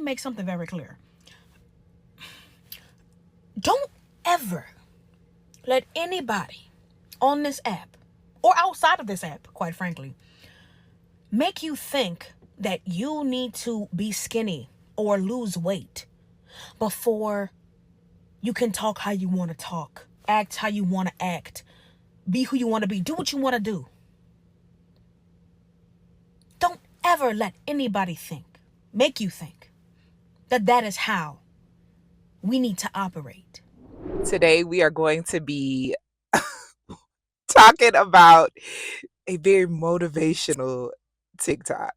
make something very clear. Don't ever let anybody on this app or outside of this app, quite frankly, make you think that you need to be skinny or lose weight before you can talk how you want to talk, act how you want to act, be who you want to be, do what you want to do. Don't ever let anybody make you think that is how we need to operate. Today, we are going to be talking about a very motivational TikTok.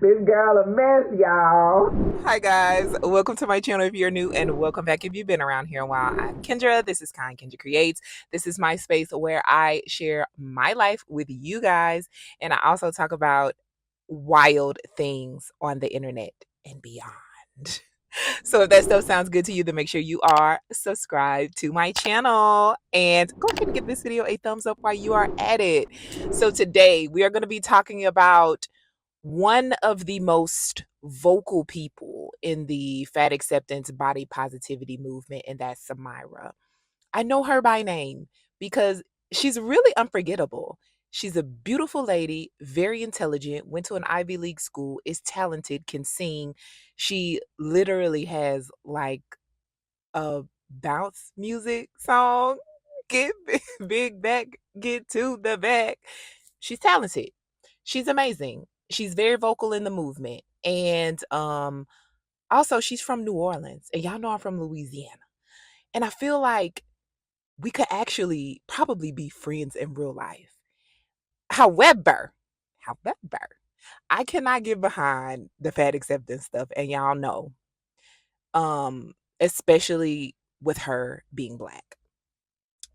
This girl a mess, y'all. Hi guys, welcome to my channel if you're new, and welcome back if you've been around here a while. I'm Kendra. This is Kendra Creates. This is my space where I share my life with you guys, and I also talk about wild things on the internet and beyond. So if that stuff sounds good to you, then make sure you are subscribed to my channel and go ahead and give this video a thumbs up while you are at it. So today we are going to be talking about one of the most vocal people in the fat acceptance body positivity movement, and that's Samyra. I know her by name because she's really unforgettable. She's a beautiful lady, very intelligent, went to an Ivy League school, is talented, can sing. She literally has like a bounce music song. Get big back, get to the back. She's talented. She's amazing. She's very vocal in the movement. And also she's from New Orleans. And y'all know I'm from Louisiana. And I feel like we could actually probably be friends in real life. However, I cannot get behind the fat acceptance stuff, and y'all know. Especially with her being Black.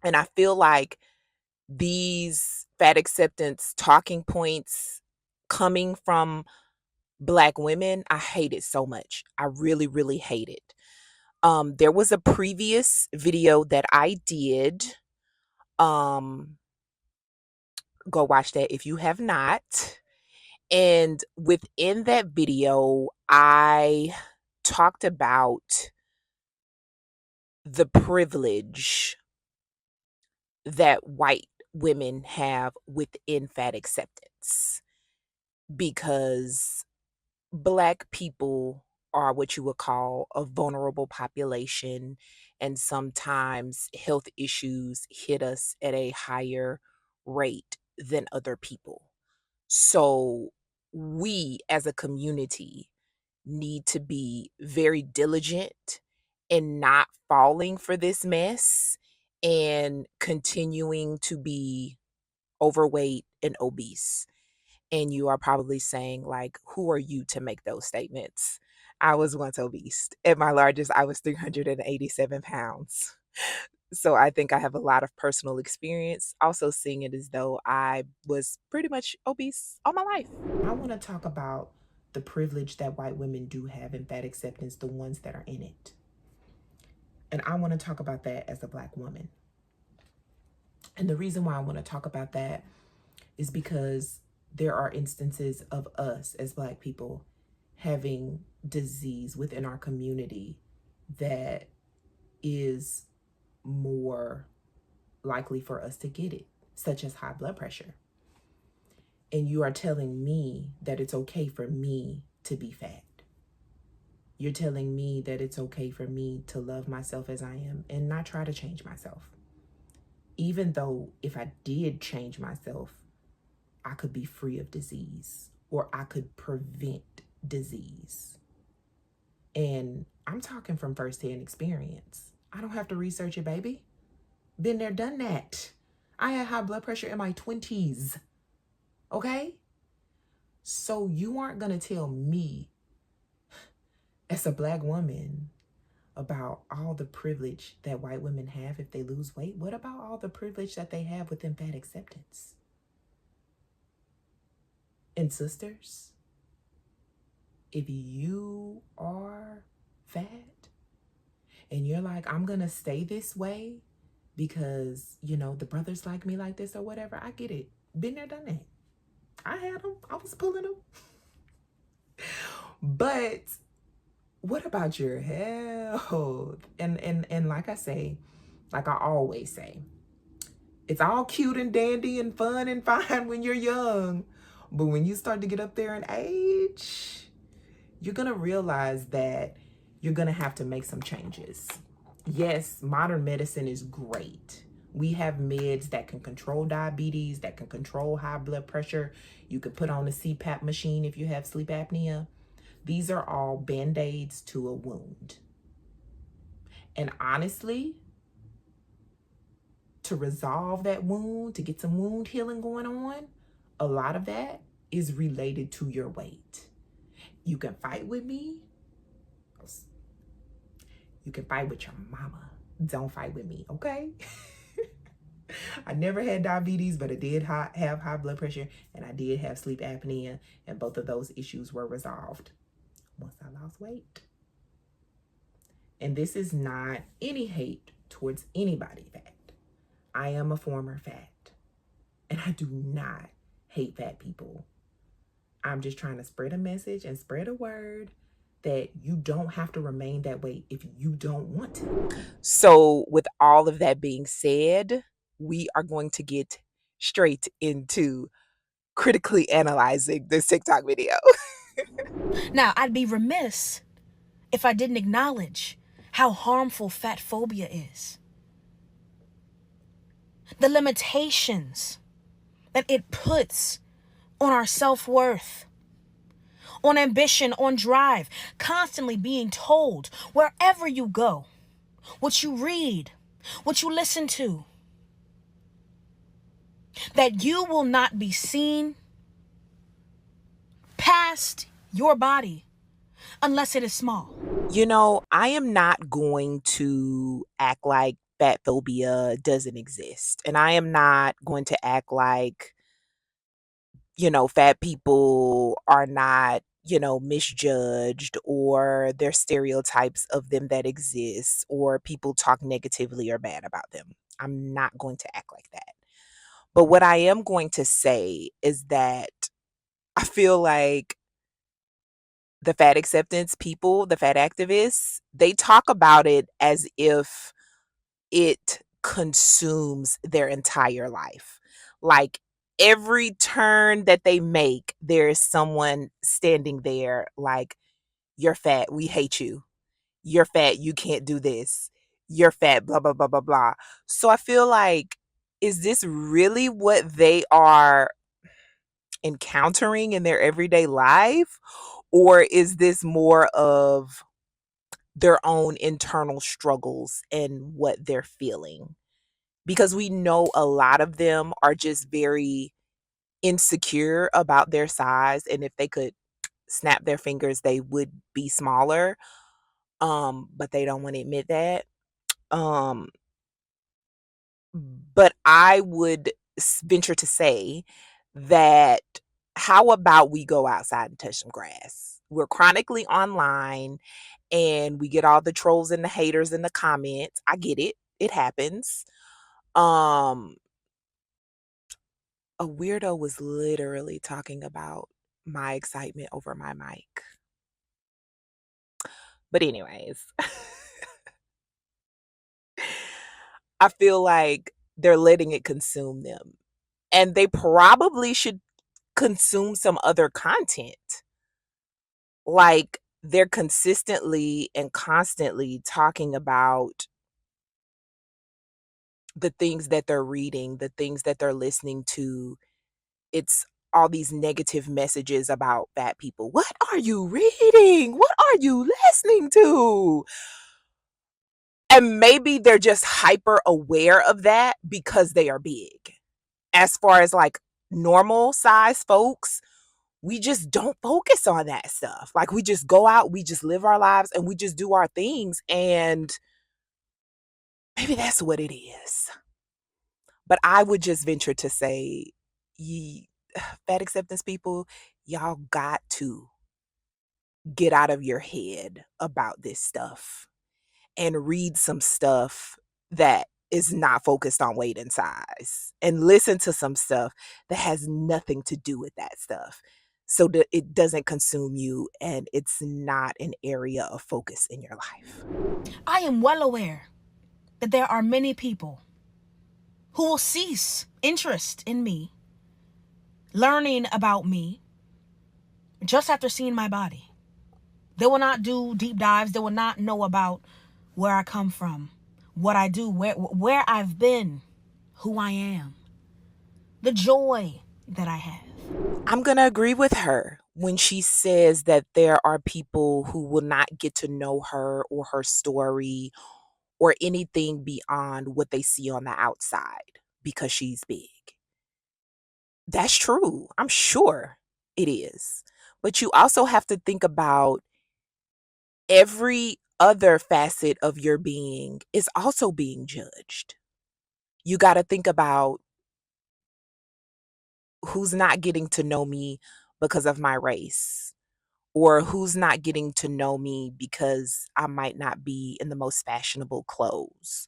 And I feel like these fat acceptance talking points coming from Black women, I hate it so much. I really, really hate it. There was a previous video that I did. Go watch that if you have not. And within that video, I talked about the privilege that white women have within fat acceptance, because Black people are what you would call a vulnerable population, and sometimes health issues hit us at a higher rate than other people. So we as a community need to be very diligent in not falling for this mess and continuing to be overweight and obese. And you are probably saying, like, who are you to make those statements? I was once obese. At my largest, I was 387 pounds. So I think I have a lot of personal experience also seeing it as though I was pretty much obese all my life. I want to talk about the privilege that white women do have in fat acceptance, the ones that are in it. And I want to talk about that as a Black woman. And the reason why I want to talk about that is because there are instances of us as Black people having disease within our community that is more likely for us to get it, such as high blood pressure. And you are telling me that it's okay for me to be fat. You're telling me that it's okay for me to love myself as I am and not try to change myself. Even though if I did change myself, I could be free of disease, or I could prevent disease. And I'm talking from firsthand experience. I don't have to research it, baby. Been there, done that. I had high blood pressure in my 20s. Okay? So you aren't going to tell me as a Black woman about all the privilege that white women have if they lose weight. What about all the privilege that they have within fat acceptance? And sisters, if you are fat, and you're like, I'm gonna stay this way because, the brothers like me like this or whatever, I get it. Been there, done that. I had them. I was pulling them. But what about your health? And like I say, like I always say, it's all cute and dandy and fun and fine when you're young. But when you start to get up there in age, you're going to realize that you're going to have to make some changes. Yes, modern medicine is great. We have meds that can control diabetes, that can control high blood pressure. You could put on a CPAP machine if you have sleep apnea. These are all band-aids to a wound. And honestly, to resolve that wound, to get some wound healing going on, a lot of that is related to your weight. You can fight with me. You can fight with your mama. Don't fight with me, okay? I never had diabetes, but I did have high blood pressure, and I did have sleep apnea, and both of those issues were resolved once I lost weight. And this is not any hate towards anybody fat. I am a former fat, and I do not hate fat people. I'm just trying to spread a message and spread a word that you don't have to remain that way if you don't want to. So, with all of that being said, we are going to get straight into critically analyzing this TikTok video. Now, I'd be remiss if I didn't acknowledge how harmful fatphobia is. The limitations that it puts on our self-worth, on ambition, on drive, constantly being told wherever you go, what you read, what you listen to, that you will not be seen past your body unless it is small. I am not going to act like fat phobia doesn't exist. And I am not going to act like, fat people are not, misjudged, or there's stereotypes of them that exist, or people talk negatively or bad about them. I'm not going to act like that. But what I am going to say is that I feel like the fat acceptance people, the fat activists, they talk about it as if it consumes their entire life. Like every turn that they make, there is someone standing there like, you're fat, we hate you. You're fat, you can't do this. You're fat, blah, blah, blah, blah, blah. So I feel like, is this really what they are encountering in their everyday life? Or is this more of their own internal struggles and what they're feeling? Because we know a lot of them are just very insecure about their size, and if they could snap their fingers, they would be smaller. But they don't want to admit that. Um, but I would venture to say that, how about we go outside and touch some grass? We're chronically online, and we get all the trolls and the haters in the comments. I get it. It happens. Um, a weirdo was literally talking about my excitement over my mic. But anyways, I feel like they're letting it consume them. And they probably should consume some other content. Like, they're consistently and constantly talking about the things that they're reading, the things that they're listening to. It's all these negative messages about fat people. What are you reading? What are you listening to? And maybe they're just hyper aware of that because they are big. As far as like normal size folks, we just don't focus on that stuff. Like, we just go out, we just live our lives, and we just do our things. And maybe that's what it is. But I would just venture to say, fat acceptance people, y'all got to get out of your head about this stuff and read some stuff that is not focused on weight and size, and listen to some stuff that has nothing to do with that stuff, so that it doesn't consume you and it's not an area of focus in your life. I am well aware that there are many people who will cease interest in me, learning about me, just after seeing my body. They will not do deep dives. They will not know about where I come from, what I do, where I've been, who I am, the joy that I have. I'm going to agree with her when she says that there are people who will not get to know her or her story or anything beyond what they see on the outside because she's big. That's true. I'm sure it is. But you also have to think about every other facet of your being is also being judged. You got to think about who's not getting to know me because of my race, or who's not getting to know me because I might not be in the most fashionable clothes,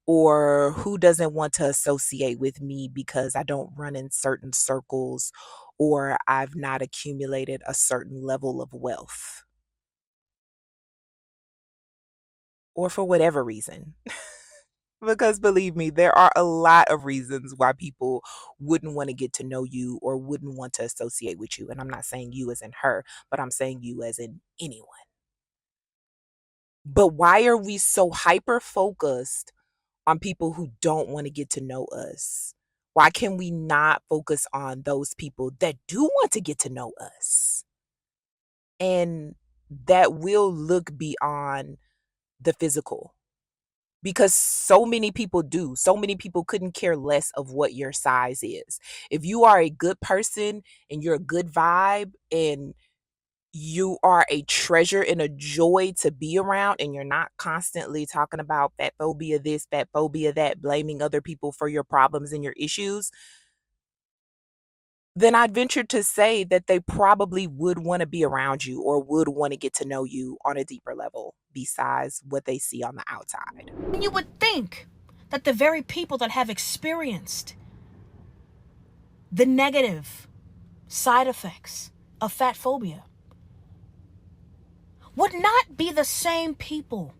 or who doesn't want to associate with me because I don't run in certain circles, or I've not accumulated a certain level of wealth, or for whatever reason. Because believe me, there are a lot of reasons why people wouldn't want to get to know you or wouldn't want to associate with you. And I'm not saying you as in her, but I'm saying you as in anyone. But why are we so hyper focused on people who don't want to get to know us? Why can we not focus on those people that do want to get to know us? And that will look beyond the physical, because so many people do. So many people couldn't care less of what your size is. If you are a good person and you're a good vibe and you are a treasure and a joy to be around, and you're not constantly talking about fat phobia this, fat phobia that, blaming other people for your problems and your issues, then I'd venture to say that they probably would want to be around you or would want to get to know you on a deeper level besides what they see on the outside. And you would think that the very people that have experienced the negative side effects of fat phobia would not be the same people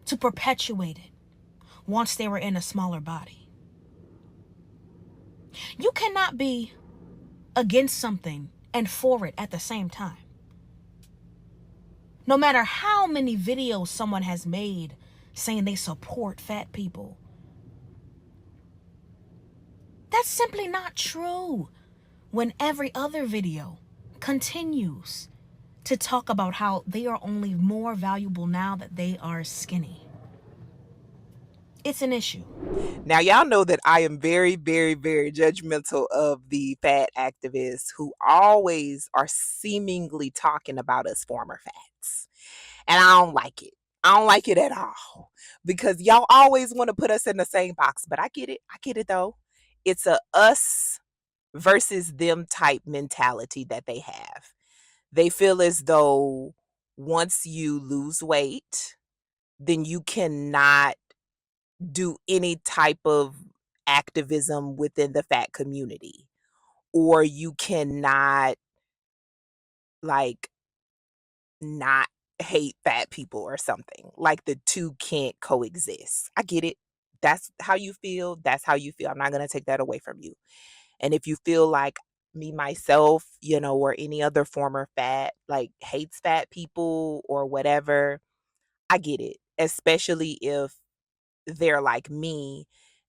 to perpetuate it once they were in a smaller body. You cannot be against something and for it at the same time. No matter how many videos someone has made saying they support fat people, that's simply not true when every other video continues to talk about how they are only more valuable now that they are skinny. It's an issue. Now, y'all know that I am very, very, very judgmental of the fat activists who always are seemingly talking about us former fats. And I don't like it. I don't like it at all, because y'all always want to put us in the same box. But I get it. I get it though. It's a us versus them type mentality that they have. They feel as though once you lose weight, then you cannot do any type of activism within the fat community, or you cannot, like, not hate fat people or something. Like the two can't coexist. I get it. That's how you feel. That's how you feel. I'm not going to take that away from you. And if you feel like me, myself, or any other former fat, like, hates fat people or whatever, I get it. Especially if they're like me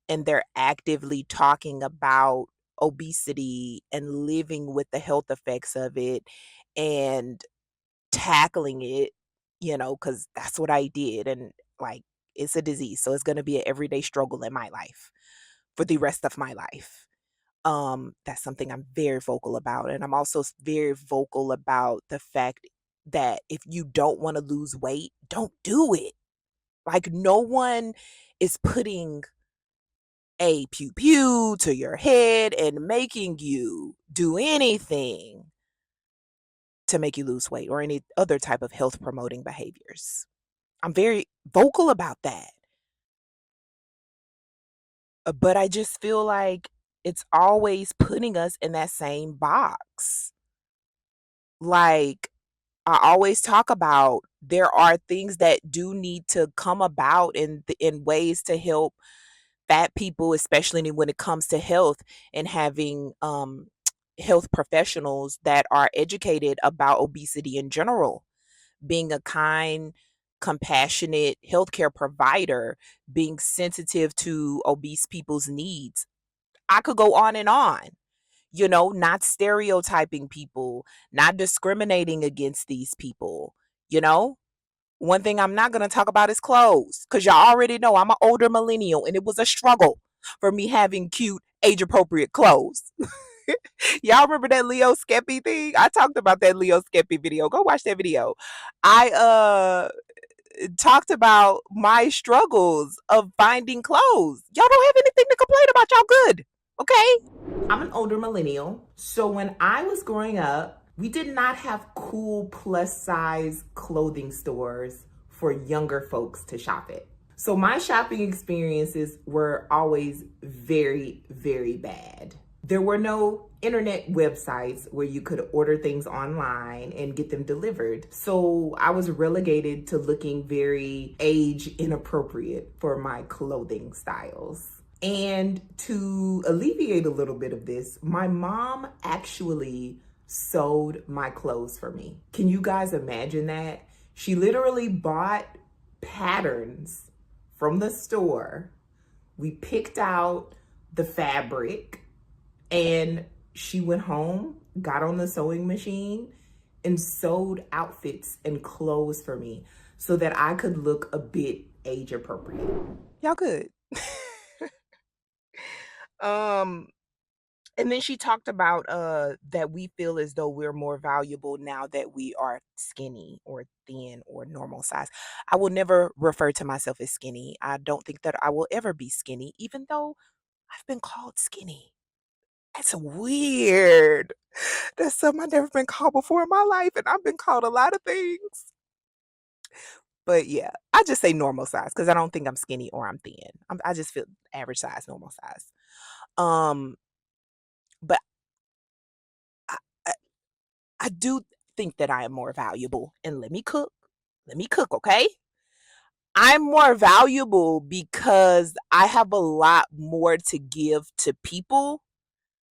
and they're actively talking about obesity and living with the health effects of it and tackling it, because that's what I did. And, like, it's a disease. So it's going to be an everyday struggle in my life for the rest of my life. That's something I'm very vocal about. And I'm also very vocal about the fact that if you don't want to lose weight, don't do it. Like, no one is putting a pew pew to your head and making you do anything to make you lose weight or any other type of health promoting behaviors. I'm very vocal about that. But I just feel like it's always putting us in that same box. Like, I always talk about there are things that do need to come about in ways to help fat people, especially when it comes to health, and having health professionals that are educated about obesity in general, being a kind, compassionate healthcare provider, being sensitive to obese people's needs. I could go on and on. Not stereotyping people, not discriminating against these people, you know? One thing I'm not going to talk about is clothes, because y'all already know I'm an older millennial and it was a struggle for me having cute, age appropriate clothes. Y'all remember that Leo Skeppy thing? I talked about that Leo Skeppy video. Go watch that video. I talked about my struggles of finding clothes. Y'all don't have anything to complain about. Y'all good. Okay? I'm an older millennial. So when I was growing up, we did not have cool plus size clothing stores for younger folks to shop at. So my shopping experiences were always very, very bad. There were no internet websites where you could order things online and get them delivered. So I was relegated to looking very age inappropriate for my clothing styles. And to alleviate a little bit of this, my mom actually sewed my clothes for me. Can you guys imagine that? She literally bought patterns from the store. We picked out the fabric and she went home, got on the sewing machine, and sewed outfits and clothes for me so that I could look a bit age appropriate. Y'all good. um and then she talked about that we feel as though we're more valuable now that we are skinny or thin or normal size. I will never refer to myself as skinny. I don't think that I will ever be skinny, even though I've been called skinny. That's weird. That's something I've never been called before in my life, and I've been called a lot of things. But yeah, I just say normal size because I don't think I'm skinny or I'm thin. I just feel average size, normal size. Um, but I, I, I do think that I am more valuable. And let me cook. Let me cook, okay? I'm more valuable because I have a lot more to give to people,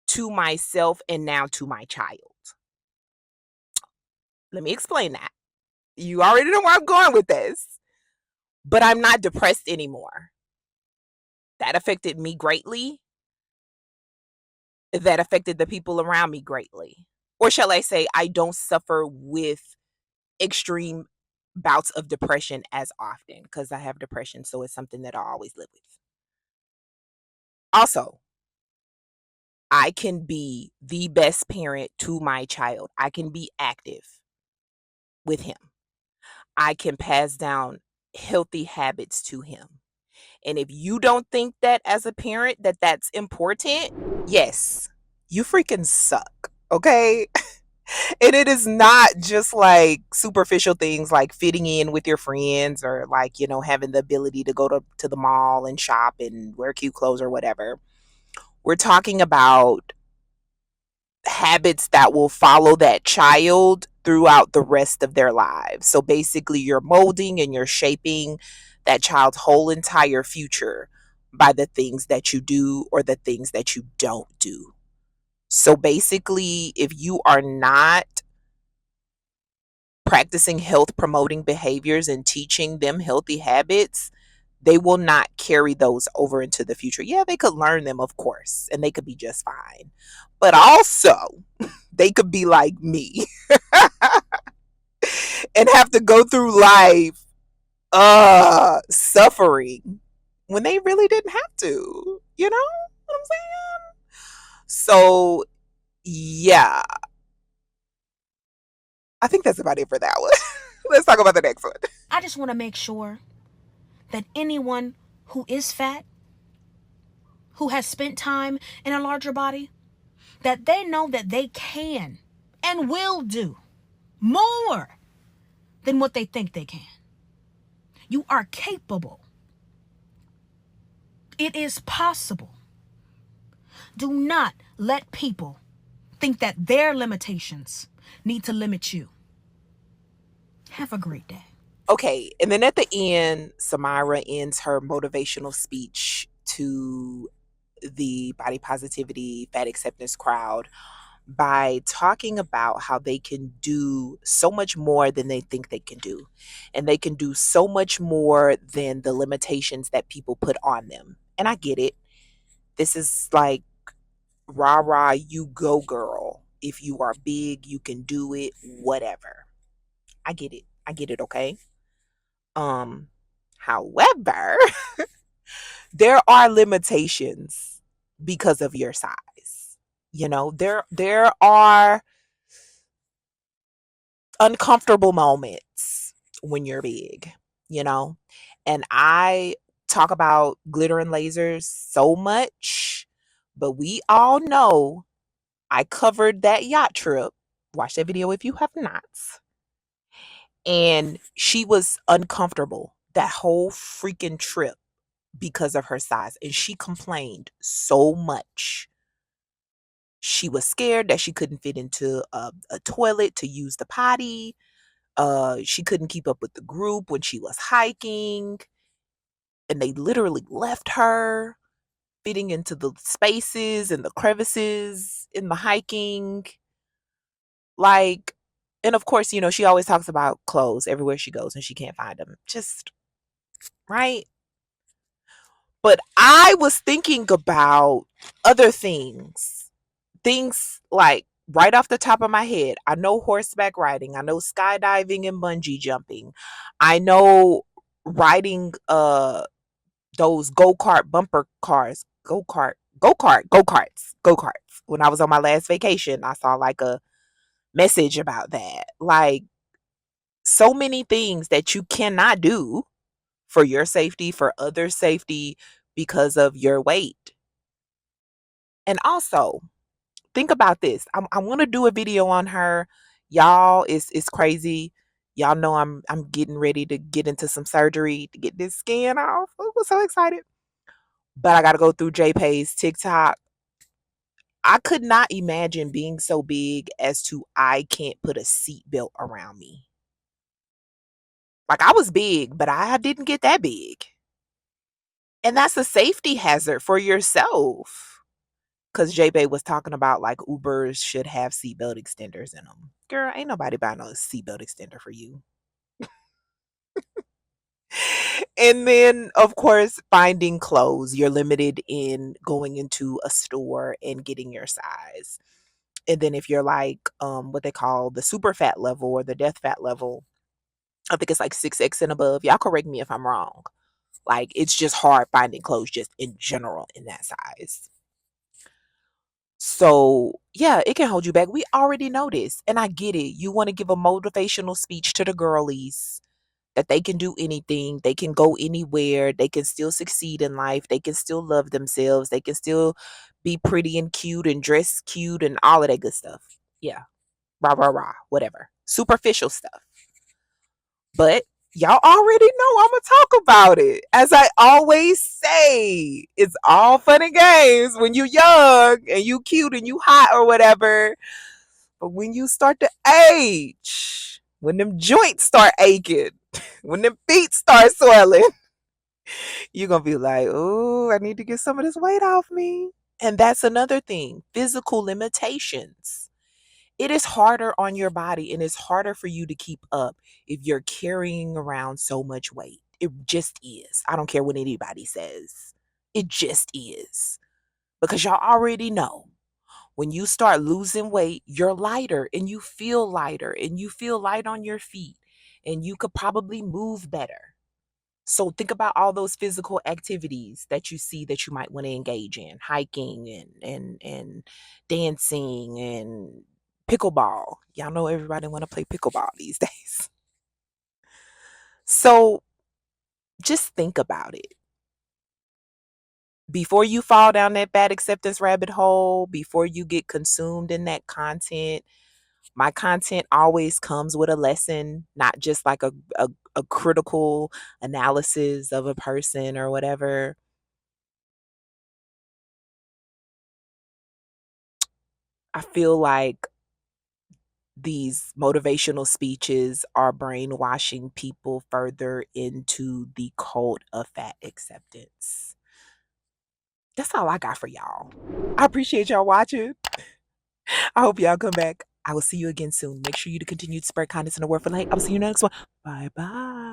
to myself, and now to my child. Let me explain that. You already know where I'm going with this. But I'm not depressed anymore. That affected me greatly. That affected the people around me greatly. Or shall I say, I don't suffer with extreme bouts of depression as often because I have depression. So it's something that I always live with. Also, I can be the best parent to my child. I can be active with him. I can pass down healthy habits to him. And if you don't think that as a parent that that's important, yes, you freaking suck. Okay? And it is not just like superficial things like fitting in with your friends or like, having the ability to go to the mall and shop and wear cute clothes or whatever. We're talking about habits that will follow that child throughout the rest of their lives. So basically, you're molding and you're shaping that child's whole entire future by the things that you do or the things that you don't do. So basically, if you are not practicing health promoting behaviors and teaching them healthy habits, they will not carry those over into the future. Yeah, they could learn them, of course, and they could be just fine. But also, they could be like me and have to go through life suffering when they really didn't have to. You know what I'm saying? So, yeah, I think that's about it for that one. Let's talk about the next one. I just want to make sure that anyone who is fat, who has spent time in a larger body, that they know that they can and will do more than what they think they can. You are capable. It is possible. Do not let people think that their limitations need to limit you. Have a great day. Okay, and then at the end, Samyra ends her motivational speech to the body positivity, fat acceptance crowd by talking about how they can do so much more than they think they can do. And they can do so much more than the limitations that people put on them. And I get it. This is like rah rah, you go girl. If you are big, you can do it, whatever. I get it. I get it, okay? Um, However, there are limitations because of your size. You know, there are uncomfortable moments when you're big, you know. And I talk about glitter and lasers so much, but we all know I covered that yacht trip. Watch that video if you have not. And she was uncomfortable that whole freaking trip because of her size. And she complained so much. She was scared that she couldn't fit into a toilet to use the potty. She couldn't keep up with the group when she was hiking. And they literally left her fitting into the spaces and the crevices in the hiking. Like, and of course, you know, she always talks about clothes everywhere she goes and she can't find them. Just, right? But I was thinking about other things. Things like right off the top of my head, I know horseback riding, I know skydiving and bungee jumping. I know riding those go-kart bumper cars, go-karts. When I was on my last vacation, I saw like a message about that. Like so many things that you cannot do for your safety, for other safety because of your weight. And also, think about this. I want to do a video on her. Y'all, it's crazy. Y'all know I'm getting ready to get into some surgery to get this skin off. I was so excited. But I got to go through JPay's TikTok. I could not imagine being so big as to I can't put a seatbelt around me. Like I was big, but I didn't get that big. And that's a safety hazard for yourself. Because JPay was talking about like Ubers should have seatbelt extenders in them. Girl, ain't nobody buying no seatbelt extender for you. And then, of course, finding clothes. You're limited in going into a store and getting your size. And then if you're like what they call the super fat level or the death fat level, I think it's like 6X and above. Y'all correct me if I'm wrong. Like it's just hard finding clothes just in general in that size. So yeah, it can hold you back. We already know this. And I get it. You want to give a motivational speech to the girlies that they can do anything, they can go anywhere, they can still succeed in life, they can still love themselves, they can still be pretty and cute and dress cute and all of that good stuff. Yeah. Rah rah rah. Whatever. Superficial stuff. But y'all already know I'm gonna talk about it. As I always say, it's all fun and games when you young and you cute and you hot or whatever. But when you start to age, when them joints start aching, when them feet start swelling, you're gonna be like, oh, I need to get some of this weight off me. And that's another thing, physical limitations. It is harder on your body and it's harder for you to keep up if you're carrying around so much weight. It just is. I don't care what anybody says. It just is. Because y'all already know when you start losing weight, you're lighter and you feel light on your feet and you could probably move better. So think about all those physical activities that you see that you might want to engage in, hiking and dancing and pickleball. Y'all know everybody want to play pickleball these days. So just think about it. Before you fall down that bad acceptance rabbit hole, before you get consumed in that content, my content always comes with a lesson, not just like a a critical analysis of a person or whatever, I feel like these motivational speeches are brainwashing people further into the cult of fat acceptance. That's all I got for y'all. I appreciate y'all watching. I hope y'all come back. I will see you again soon. Make sure you to continue to spread kindness and the word for light. I will see you next one. Bye bye.